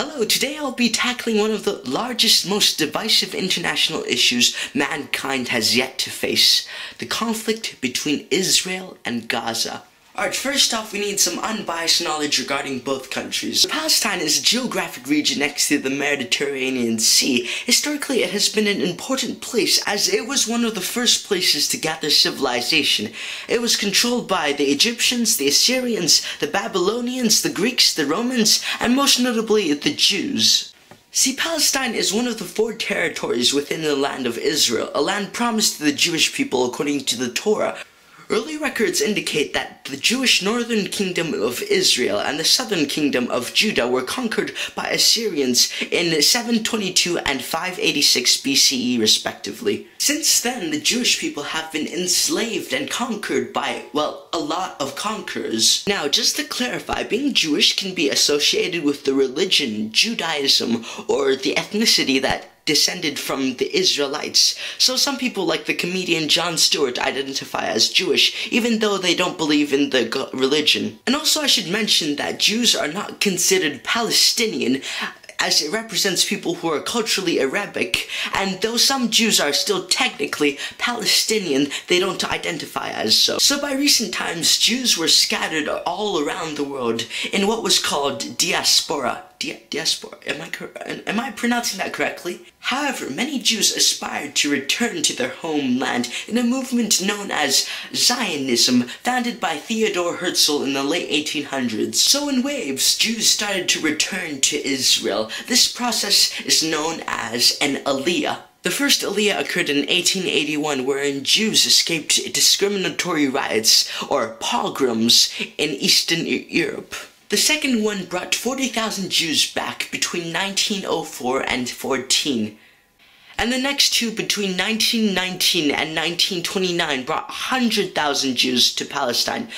Hello, today I'll be tackling one of the largest, most divisive international issues mankind has yet to face, the conflict between Israel and Gaza. Alright, first off, we need some unbiased knowledge regarding both countries. Palestine is a geographic region next to the Mediterranean Sea. Historically, it has been an important place as it was one of the first places to gather civilization. It was controlled by the Egyptians, the Assyrians, the Babylonians, the Greeks, the Romans, and most notably, the Jews. See, Palestine is one of the 4 territories within the land of Israel, a land promised to the Jewish people according to the Torah. Early records indicate that the Jewish northern kingdom of Israel and the southern kingdom of Judah were conquered by Assyrians in 722 and 586 BCE respectively. Since then, the Jewish people have been enslaved and conquered by, well, a lot of conquerors. Now, just to clarify, being Jewish can be associated with the religion, Judaism, or the ethnicity that descended from the Israelites. So some people, like the comedian Jon Stewart, identify as Jewish, even though they don't believe in the religion. And also I should mention that Jews are not considered Palestinian, as it represents people who are culturally Arabic, and though some Jews are still technically Palestinian, they don't identify as so. So by recent times, Jews were scattered all around the world in what was called diaspora. Diaspora, am I pronouncing that correctly? However, many Jews aspired to return to their homeland in a movement known as Zionism, founded by Theodor Herzl in the late 1800s. So in waves, Jews started to return to Israel. This process is known as an aliyah. The first aliyah occurred in 1881, wherein Jews escaped discriminatory riots, or pogroms, in Eastern Europe. The second one brought 40,000 Jews back between 1904 and 14. And the next two between 1919 and 1929 brought 100,000 Jews to Palestine.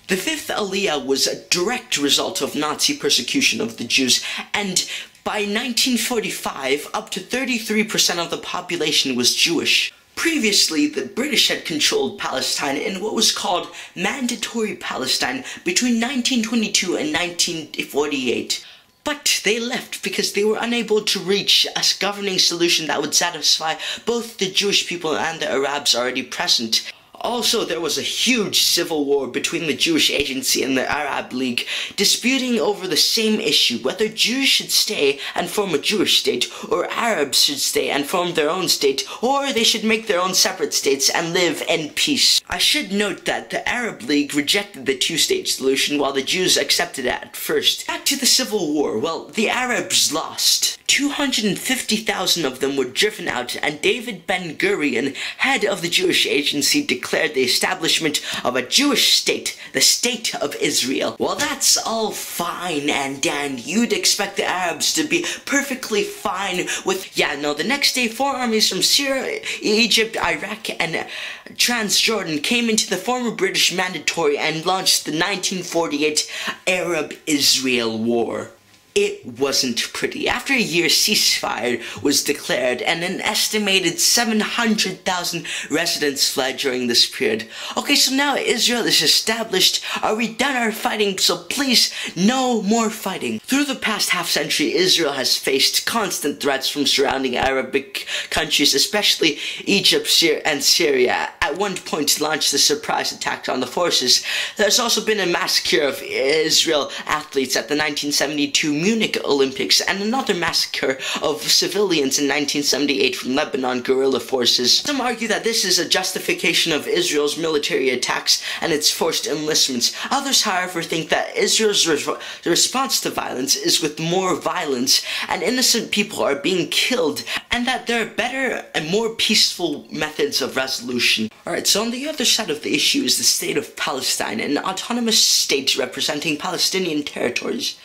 The fifth aliyah was a direct result of Nazi persecution of the Jews, and by 1945, up to 33% of the population was Jewish. Previously, the British had controlled Palestine in what was called Mandatory Palestine between 1922 and 1948. But they left because they were unable to reach a governing solution that would satisfy both the Jewish people and the Arabs already present. Also, there was a huge civil war between the Jewish Agency and the Arab League, disputing over the same issue, whether Jews should stay and form a Jewish state, or Arabs should stay and form their own state, or they should make their own separate states and live in peace. I should note that the Arab League rejected the two-state solution while the Jews accepted it at first. Back to the civil war. Well, the Arabs lost. 250,000 of them were driven out, and David Ben-Gurion, head of the Jewish Agency, declared the establishment of a Jewish state, the State of Israel. Well, that's all fine and dandy. You'd expect the Arabs to be perfectly fine with, the next day 4 armies from Syria, Egypt, Iraq, and Transjordan came into the former British Mandatory and launched the 1948 Arab-Israel War. It wasn't pretty. After a year, ceasefire was declared, and an estimated 700,000 residents fled during this period. Okay, so now Israel is established. Are we done our fighting? So please, no more fighting. Through the past half-century, Israel has faced constant threats from surrounding Arabic countries, especially Egypt and Syria. At one point, launched a surprise attack on the forces. There's also been a massacre of Israel athletes at the 1972 Munich Olympics, and another massacre of civilians in 1978 from Lebanon guerrilla forces. Some argue that this is a justification of Israel's military attacks and its forced enlistments. Others, however, think that Israel's response to violence is with more violence, and innocent people are being killed, and that there are better and more peaceful methods of resolution. Alright, so on the other side of the issue is the state of Palestine, an autonomous state representing Palestinian territories.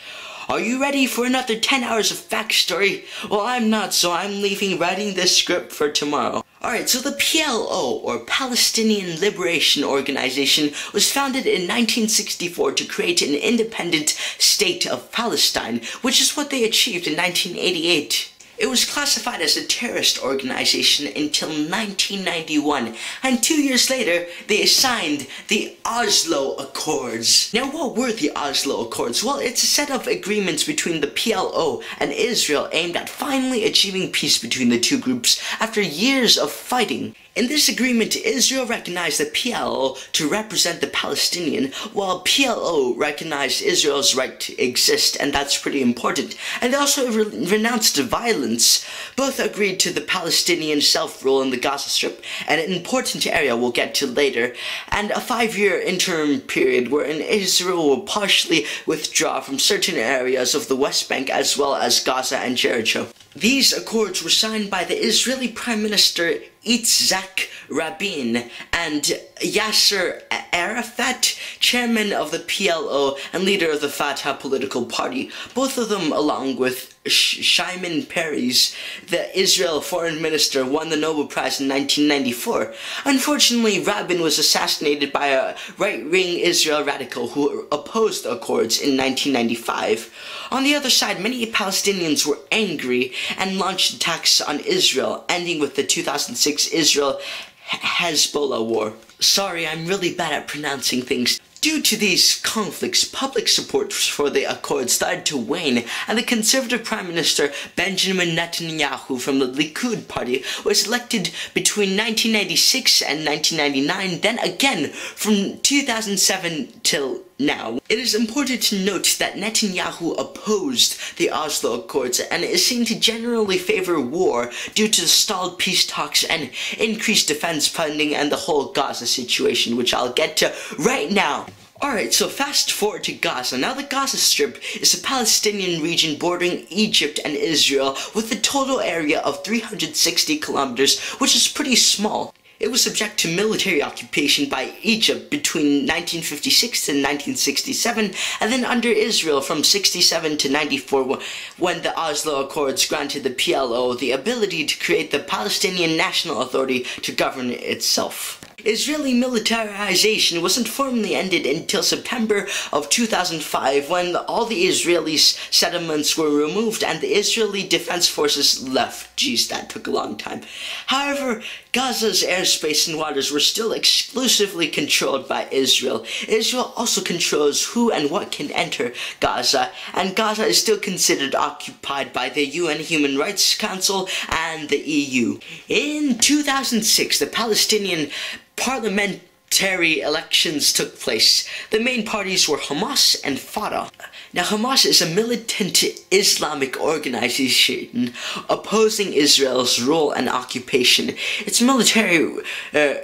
Are you ready for another 10 hours of fact story? Well, I'm not, so I'm writing this script for tomorrow. Alright, so the PLO, or Palestinian Liberation Organization, was founded in 1964 to create an independent state of Palestine, which is what they achieved in 1988. It was classified as a terrorist organization until 1991, and 2 years later, they signed the Oslo Accords. Now, what were the Oslo Accords? Well, it's a set of agreements between the PLO and Israel aimed at finally achieving peace between the two groups after years of fighting. In this agreement, Israel recognized the PLO to represent the Palestinian, while PLO recognized Israel's right to exist, and that's pretty important. And they also renounced violence. Both agreed to the Palestinian self-rule in the Gaza Strip, an important area we'll get to later, and a 5-year interim period wherein Israel will partially withdraw from certain areas of the West Bank as well as Gaza and Jericho. These accords were signed by the Israeli Prime Minister Yitzhak Rabin and Yasser Arafat, chairman of the PLO and leader of the Fatah political party, both of them along with Shimon Peres, the Israel foreign minister, won the Nobel Prize in 1994. Unfortunately, Rabin was assassinated by a right-wing Israel radical who opposed the accords in 1995. On the other side, many Palestinians were angry and launched attacks on Israel, ending with the 2006 Israel-Hezbollah war. Sorry, I'm really bad at pronouncing things. Due to these conflicts, public support for the accord started to wane, and the conservative Prime Minister Benjamin Netanyahu from the Likud party was elected between 1996 and 1999, then again from 2007 till now. It is important to note that Netanyahu opposed the Oslo Accords and is seen to generally favor war due to the stalled peace talks and increased defense funding and the whole Gaza situation, which I'll get to right now. Alright, so fast forward to Gaza. Now the Gaza Strip is a Palestinian region bordering Egypt and Israel with a total area of 360 kilometers, which is pretty small. It was subject to military occupation by Egypt between 1956 and 1967, and then under Israel from 67 to 94 when the Oslo Accords granted the PLO the ability to create the Palestinian National Authority to govern itself. Israeli militarization wasn't formally ended until September of 2005 when all the Israeli settlements were removed and the Israeli Defense Forces left. Geez, that took a long time. However, Gaza's airspace and waters were still exclusively controlled by Israel. Israel also controls who and what can enter Gaza, and Gaza is still considered occupied by the UN Human Rights Council and the EU. In 2006, the Palestinian parliamentary elections took place. The main parties were Hamas and Fatah. Now, Hamas is a militant Islamic organization opposing Israel's rule and occupation. Its military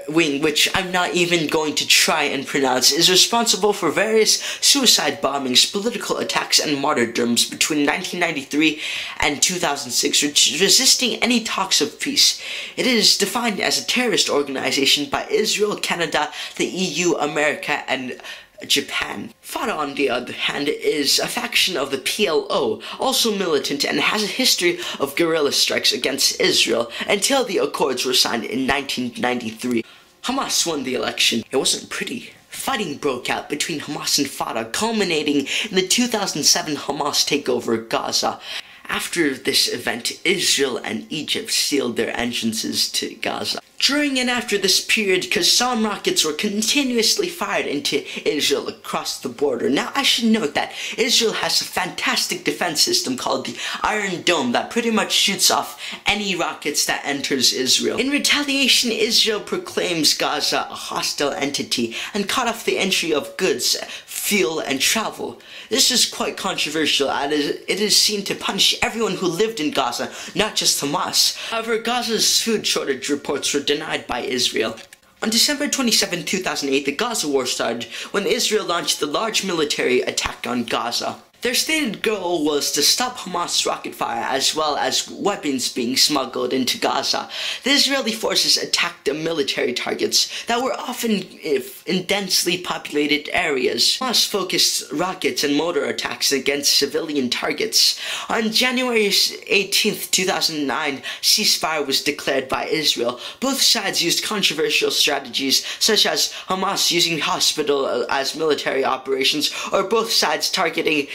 wing, which I'm not even going to try and pronounce, is responsible for various suicide bombings, political attacks, and martyrdoms between 1993 and 2006, resisting any talks of peace. It is defined as a terrorist organization by Israel, Canada, the EU, America, and Japan. Fatah, on the other hand, is a faction of the PLO, also militant and has a history of guerrilla strikes against Israel until the accords were signed in 1993. Hamas won the election. It wasn't pretty. Fighting broke out between Hamas and Fatah, culminating in the 2007 Hamas takeover of Gaza. After this event, Israel and Egypt sealed their entrances to Gaza. During and after this period, Qassam rockets were continuously fired into Israel across the border. Now, I should note that Israel has a fantastic defense system called the Iron Dome that pretty much shoots off any rockets that enters Israel. In retaliation, Israel proclaims Gaza a hostile entity and cut off the entry of goods, fuel, and travel. This is quite controversial as it is seen to punish everyone who lived in Gaza, not just Hamas. However, Gaza's food shortage reports were denied by Israel. On December 27, 2008, the Gaza war started when Israel launched the large military attack on Gaza. Their stated goal was to stop Hamas rocket fire as well as weapons being smuggled into Gaza. The Israeli forces attacked the military targets that were often in densely populated areas. Hamas focused rockets and mortar attacks against civilian targets. On January 18, 2009, ceasefire was declared by Israel. Both sides used controversial strategies such as Hamas using hospital as military operations or both sides targeting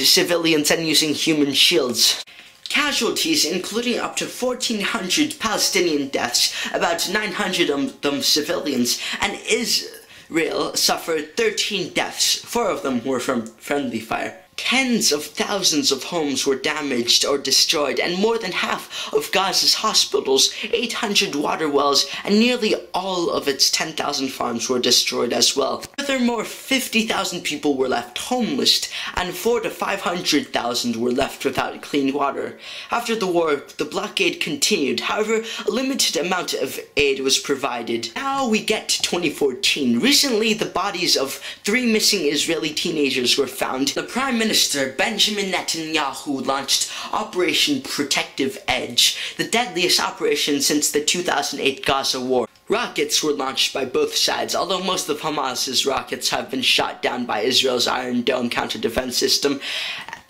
civilians and using human shields. Casualties, including up to 1,400 Palestinian deaths, about 900 of them civilians, and Israel suffered 13 deaths. 4 of them were from friendly fire. Tens of thousands of homes were damaged or destroyed, and more than half of Gaza's hospitals, 800 water wells, and nearly all of its 10,000 farms were destroyed as well. Furthermore, 50,000 people were left homeless, and 400,000 to 500,000 were left without clean water. After the war, the blockade continued. However, a limited amount of aid was provided. Now we get to 2014. Recently, the bodies of 3 missing Israeli teenagers were found. The Prime Minister Benjamin Netanyahu launched Operation Protective Edge, the deadliest operation since the 2008 Gaza war. Rockets were launched by both sides, although most of Hamas's rockets have been shot down by Israel's Iron Dome counter-defense system.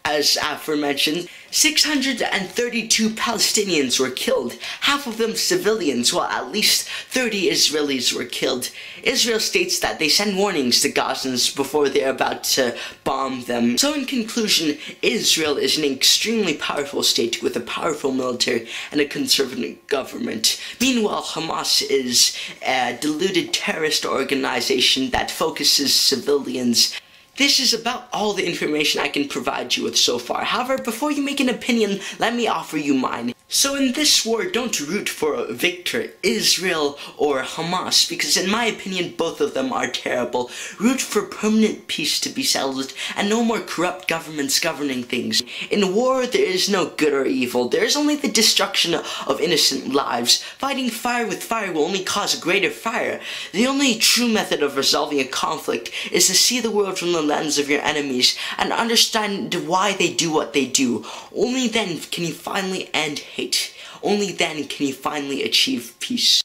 As aforementioned, 632 Palestinians were killed, half of them civilians, while at least 30 Israelis were killed. Israel states that they send warnings to Gazans before they are about to bomb them. So in conclusion, Israel is an extremely powerful state with a powerful military and a conservative government. Meanwhile, Hamas is a deluded terrorist organization that focuses civilians. This is about all the information I can provide you with so far. However, before you make an opinion, let me offer you mine. So in this war, don't root for a victor, Israel or Hamas, because in my opinion, both of them are terrible. Root for permanent peace to be settled and no more corrupt governments governing things. In war, there is no good or evil. There is only the destruction of innocent lives. Fighting fire with fire will only cause a greater fire. The only true method of resolving a conflict is to see the world from the lens of your enemies and understand why they do what they do. Only then can you finally end hate. Only then can you finally achieve peace.